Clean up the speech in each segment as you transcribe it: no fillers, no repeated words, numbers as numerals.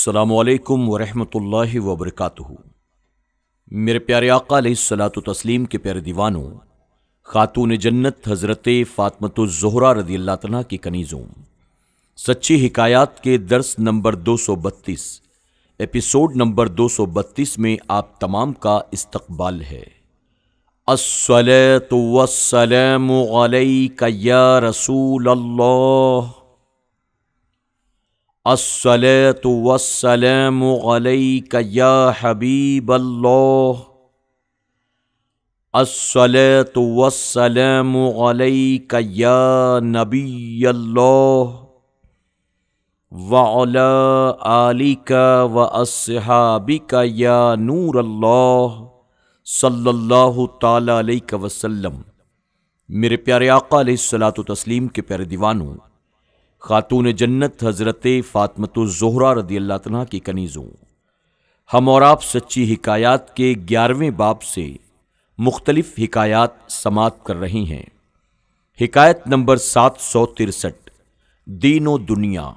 السلام علیکم ورحمۃ اللہ وبرکاتہ۔ میرے پیارے آقا علیہ الصلاۃ والتسلیم کے پیارے دیوانوں، خاتون جنت حضرت فاطمۃ الزہرا رضی اللہ عنہا کی کنیزوں، سچی حکایات کے درس نمبر 232 ایپیسوڈ نمبر 232 میں آپ تمام کا استقبال ہے۔ الصلاۃ والسلام علیک یا رسول اللہ، الصلاۃ والسلام علیک یا حبیب اللہ، الصلاۃ والسلام علیک یا نبی اللہ، وعلی آلک واصحابک یا نور اللہ صلی اللہ تعالی علیہ وسلم۔ میرے پیارے آقا علیہ الصلاۃ والتسلیم کے پیارے دیوانوں، خاتون جنت حضرت فاطمۃ الزہرا رضی اللہ عنہا کی کنیزوں، ہم اور آپ سچی حکایات کے 11ویں باب سے مختلف حکایات سماعت کر رہے ہیں۔ حکایت نمبر 763، دین و دنیا۔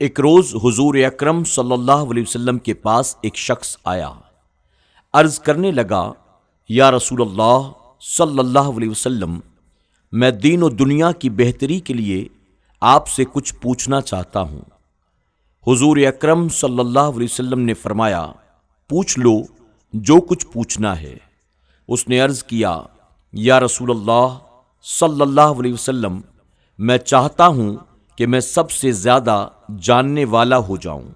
ایک روز حضور اکرم صلی اللہ علیہ وسلم کے پاس ایک شخص آیا، عرض کرنے لگا، یا رسول اللہ صلی اللہ علیہ وسلم، میں دین و دنیا کی بہتری کے لیے آپ سے کچھ پوچھنا چاہتا ہوں۔ حضور اکرم صلی اللہ علیہ وسلم نے فرمایا، پوچھ لو جو کچھ پوچھنا ہے۔ اس نے عرض کیا، یا رسول اللہ صلی اللہ علیہ وسلم، میں چاہتا ہوں کہ میں سب سے زیادہ جاننے والا ہو جاؤں۔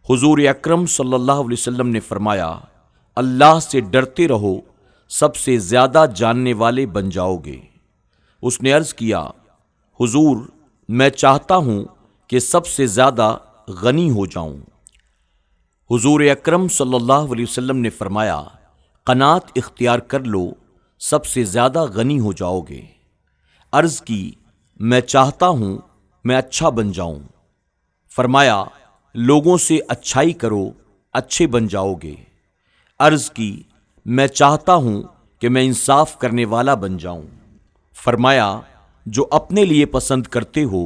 حضور اکرم صلی اللہ علیہ وسلم نے فرمایا، اللہ سے ڈرتے رہو، سب سے زیادہ جاننے والے بن جاؤ گے۔ اس نے عرض کیا، حضور میں چاہتا ہوں کہ سب سے زیادہ غنی ہو جاؤں۔ حضور اکرم صلی اللہ علیہ وسلم نے فرمایا، قناعت اختیار کر لو، سب سے زیادہ غنی ہو جاؤ گے۔ عرض کی، میں چاہتا ہوں میں اچھا بن جاؤں۔ فرمایا، لوگوں سے اچھائی کرو، اچھے بن جاؤ گے۔ عرض کی، میں چاہتا ہوں کہ میں انصاف کرنے والا بن جاؤں۔ فرمایا، جو اپنے لیے پسند کرتے ہو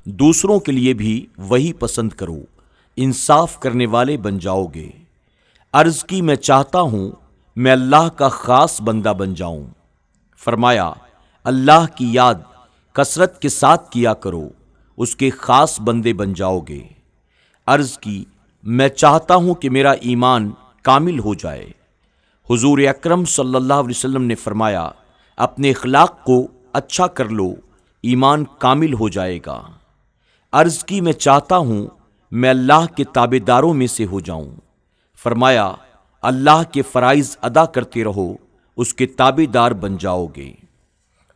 دوسروں کے لیے بھی وہی پسند کرو، انصاف کرنے والے بن جاؤ گے۔ عرض کی، میں چاہتا ہوں میں اللہ کا خاص بندہ بن جاؤں۔ فرمایا، اللہ کی یاد کثرت کے ساتھ کیا کرو، اس کے خاص بندے بن جاؤ گے۔ عرض کی، میں چاہتا ہوں کہ میرا ایمان کامل ہو جائے۔ حضور اکرم صلی اللہ علیہ وسلم نے فرمایا، اپنے اخلاق کو اچھا کر لو، ایمان کامل ہو جائے گا۔ عرض کی، میں چاہتا ہوں میں اللہ کے تابع داروں میں سے ہو جاؤں۔ فرمایا، اللہ کے فرائض ادا کرتے رہو، اس کے تابع دار بن جاؤ گے۔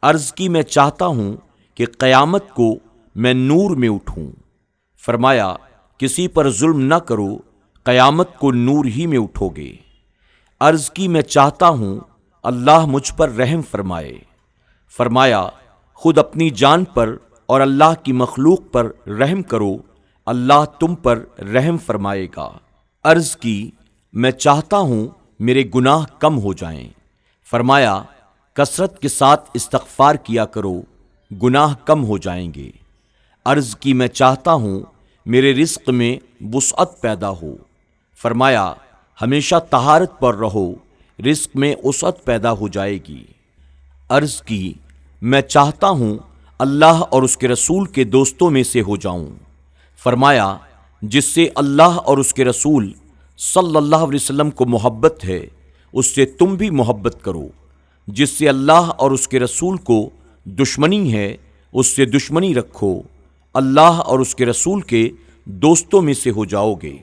عرض کی، میں چاہتا ہوں کہ قیامت کو میں نور میں اٹھوں۔ فرمایا، کسی پر ظلم نہ کرو، قیامت کو نور ہی میں اٹھو گے۔ عرض کی، میں چاہتا ہوں اللہ مجھ پر رحم فرمائے۔ فرمایا، خود اپنی جان پر اور اللہ کی مخلوق پر رحم کرو، اللہ تم پر رحم فرمائے گا۔ عرض کی، میں چاہتا ہوں میرے گناہ کم ہو جائیں۔ فرمایا، کثرت کے ساتھ استغفار کیا کرو، گناہ کم ہو جائیں گے۔ عرض کی، میں چاہتا ہوں میرے رزق میں وسعت پیدا ہو۔ فرمایا، ہمیشہ طہارت پر رہو، رزق میں وسعت پیدا ہو جائے گی۔ عرض کی، میں چاہتا ہوں اللہ اور اس کے رسول کے دوستوں میں سے ہو جاؤں۔ فرمایا، جس سے اللہ اور اس کے رسول صلی اللہ علیہ وسلم کو محبت ہے، اس سے تم بھی محبت کرو۔ جس سے اللہ اور اس کے رسول کو دشمنی ہے، اس سے دشمنی رکھو، اللہ اور اس کے رسول کے دوستوں میں سے ہو جاؤ گے۔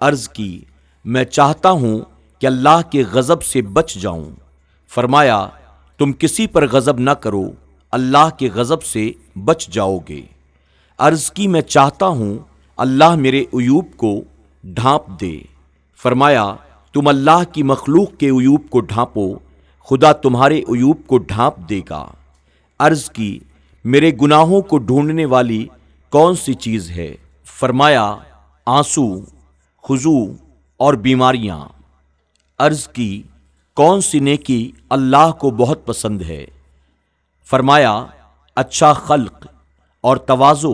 عرض کی، میں چاہتا ہوں کہ اللہ کے غضب سے بچ جاؤں۔ فرمایا، تم کسی پر غضب نہ کرو، اللہ کے غضب سے بچ جاؤ گے۔ عرض کی، میں چاہتا ہوں اللہ میرے عیوب کو ڈھانپ دے۔ فرمایا، تم اللہ کی مخلوق کے عیوب کو ڈھانپو، خدا تمہارے عیوب کو ڈھانپ دے گا۔ عرض کی، میرے گناہوں کو ڈھونڈنے والی کون سی چیز ہے؟ فرمایا، آنسو، خضوع اور بیماریاں۔ عرض کی، کون سی نیکی اللہ کو بہت پسند ہے؟ فرمایا، اچھا خلق اور تواضع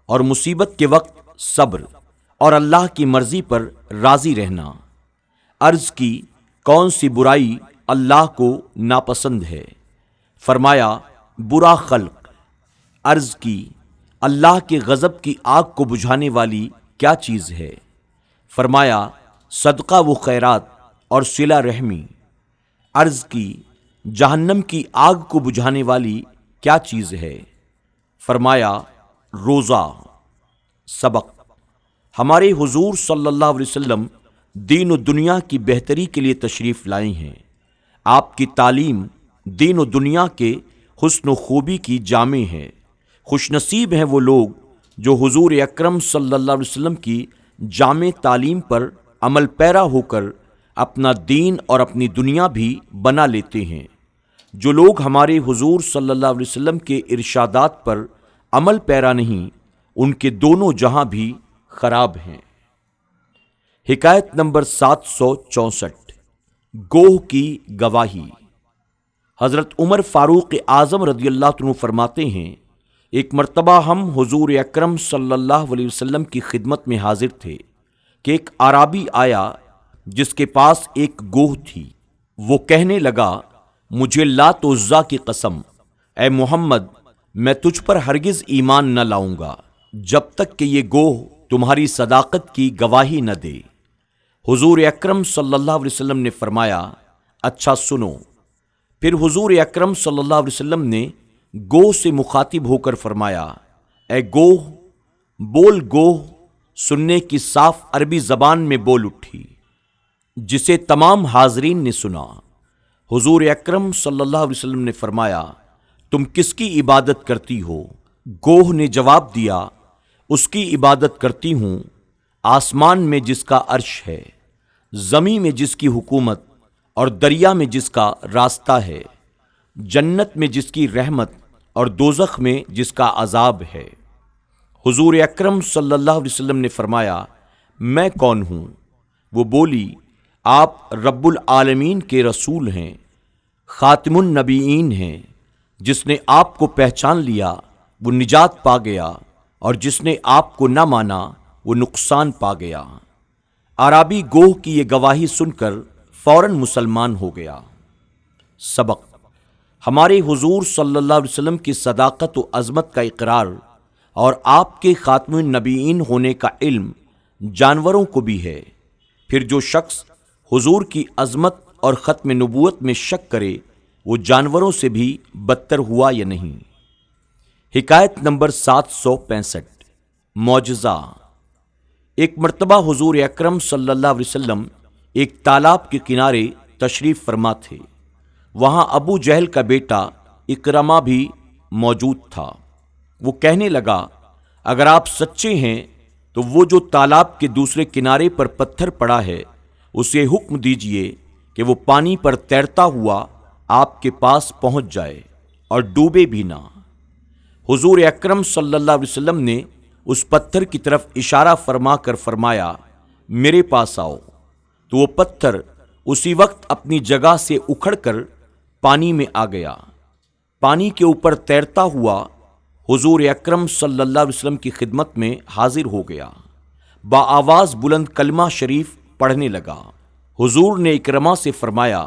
اور مصیبت کے وقت صبر اور اللہ کی مرضی پر راضی رہنا۔ عرض کی کون سی برائی اللہ کو ناپسند ہے؟ فرمایا برا خلق۔ عرض کی اللہ کے غضب کی آگ کو بجھانے والی کیا چیز ہے؟ فرمایا صدقہ و خیرات اور صلہ رحمی۔ عرض کی جہنم کی آگ کو بجھانے والی کیا چیز ہے؟ فرمایا روزہ۔ سبق: ہمارے حضور صلی اللہ علیہ وسلم دین و دنیا کی بہتری کے لیے تشریف لائے ہیں۔ آپ کی تعلیم دین و دنیا کے حسن و خوبی کی جامع ہے۔ خوش نصیب ہیں وہ لوگ جو حضور اکرم صلی اللہ علیہ وسلم کی جامع تعلیم پر عمل پیرا ہو کر اپنا دین اور اپنی دنیا بھی بنا لیتے ہیں۔ جو لوگ ہمارے حضور صلی اللہ علیہ وسلم کے ارشادات پر عمل پیرا نہیں، ان کے دونوں جہاں بھی خراب ہیں۔ حکایت نمبر 764: گوہ کی گواہی۔ حضرت عمر فاروق اعظم رضی اللہ عنہ فرماتے ہیں، ایک مرتبہ ہم حضور اکرم صلی اللہ علیہ وسلم کی خدمت میں حاضر تھے کہ ایک اعرابی آیا جس کے پاس ایک گوہ تھی۔ وہ کہنے لگا، مجھے لات و عزا کی قسم، اے محمد، میں تجھ پر ہرگز ایمان نہ لاؤں گا جب تک کہ یہ گوہ تمہاری صداقت کی گواہی نہ دے۔ حضور اکرم صلی اللہ علیہ وسلم نے فرمایا، اچھا سنو۔ پھر حضور اکرم صلی اللہ علیہ وسلم نے گوہ سے مخاطب ہو کر فرمایا، اے گوہ، بول گوہ۔ سننے کی صاف عربی زبان میں بول اٹھی، جسے تمام حاضرین نے سنا۔ حضور اکرم صلی اللہ علیہ وسلم نے فرمایا، تم کس کی عبادت کرتی ہو؟ گوہ نے جواب دیا، اس کی عبادت کرتی ہوں آسمان میں جس کا عرش ہے، زمین میں جس کی حکومت اور دریا میں جس کا راستہ ہے، جنت میں جس کی رحمت اور دوزخ میں جس کا عذاب ہے۔ حضور اکرم صلی اللہ علیہ وسلم نے فرمایا، میں کون ہوں؟ وہ بولی، آپ رب العالمین کے رسول ہیں، خاتم النبیین ہیں۔ جس نے آپ کو پہچان لیا وہ نجات پا گیا، اور جس نے آپ کو نہ مانا وہ نقصان پا گیا۔ اعرابی گوہ کی یہ گواہی سن کر فوراً مسلمان ہو گیا۔ سبق: ہمارے حضور صلی اللہ علیہ وسلم کی صداقت و عظمت کا اقرار اور آپ کے خاتم النبیین ہونے کا علم جانوروں کو بھی ہے۔ پھر جو شخص حضور کی عظمت اور ختم نبوت میں شک کرے وہ جانوروں سے بھی بدتر ہوا یا نہیں۔ حکایت نمبر 765: معجزہ۔ ایک مرتبہ حضور اکرم صلی اللہ علیہ وسلم ایک تالاب کے کنارے تشریف فرما تھے۔ وہاں ابو جہل کا بیٹا اکرمہ بھی موجود تھا۔ وہ کہنے لگا، اگر آپ سچے ہیں تو وہ جو تالاب کے دوسرے کنارے پر پتھر پڑا ہے اسے حکم دیجئے کہ وہ پانی پر تیرتا ہوا آپ کے پاس پہنچ جائے اور ڈوبے بھی نہ۔ حضور اکرم صلی اللہ علیہ وسلم نے اس پتھر کی طرف اشارہ فرما کر فرمایا، میرے پاس آؤ، تو وہ پتھر اسی وقت اپنی جگہ سے اکھڑ کر پانی میں آ گیا۔ پانی کے اوپر تیرتا ہوا حضور اکرم صلی اللہ علیہ وسلم کی خدمت میں حاضر ہو گیا۔ بآواز بلند کلمہ شریف پڑھنے لگا۔ حضور نے اکرمہ سے فرمایا،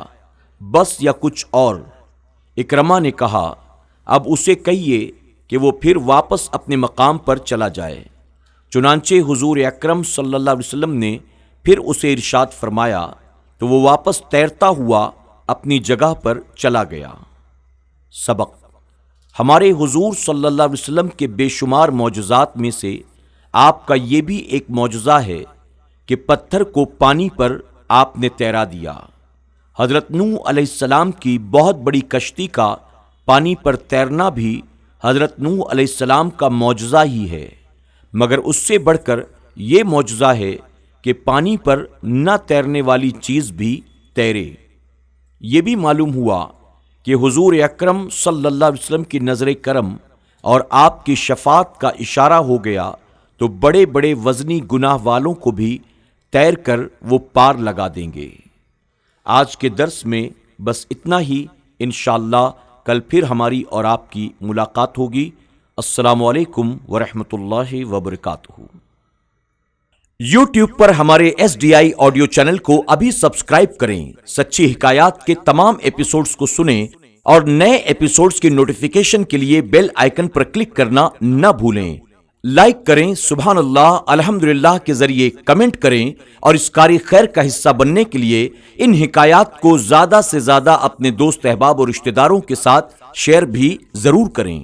بس یا کچھ اور؟ اکرمہ نے کہا، اب اسے کہیے کہ وہ پھر واپس اپنے مقام پر چلا جائے۔ چنانچہ حضور اکرم صلی اللہ علیہ وسلم نے پھر اسے ارشاد فرمایا تو وہ واپس تیرتا ہوا اپنی جگہ پر چلا گیا۔ سبق: ہمارے حضور صلی اللہ علیہ وسلم کے بے شمار معجزات میں سے آپ کا یہ بھی ایک معجزہ ہے کہ پتھر کو پانی پر آپ نے تیرا دیا۔ حضرت نوح علیہ السلام کی بہت بڑی کشتی کا پانی پر تیرنا بھی حضرت نوح علیہ السلام کا معجزہ ہی ہے، مگر اس سے بڑھ کر یہ معجزہ ہے کہ پانی پر نہ تیرنے والی چیز بھی تیرے۔ یہ بھی معلوم ہوا کہ حضور اکرم صلی اللہ علیہ وسلم کی نظر کرم اور آپ کی شفاعت کا اشارہ ہو گیا تو بڑے بڑے وزنی گناہ والوں کو بھی تیر کر وہ پار لگا دیں گے۔ آج کے درس میں بس اتنا ہی۔ انشاءاللہ کل پھر ہماری اور آپ کی ملاقات ہوگی۔ السلام علیکم ورحمۃ اللہ وبرکاتہ۔ YouTube پر ہمارے SDI آڈیو چینل کو ابھی سبسکرائب کریں، سچی حکایات کے تمام ایپیسوڈز کو سنیں اور نئے ایپیسوڈز کی نوٹیفیکیشن کے لیے بیل آئیکن پر کلک کرنا نہ بھولیں۔ لائک کریں، سبحان اللہ، الحمدللہ کے ذریعے کمنٹ کریں اور اس کاری خیر کا حصہ بننے کے لیے ان حکایات کو زیادہ سے زیادہ اپنے دوست احباب اور رشتہ داروں کے ساتھ شیئر بھی ضرور کریں۔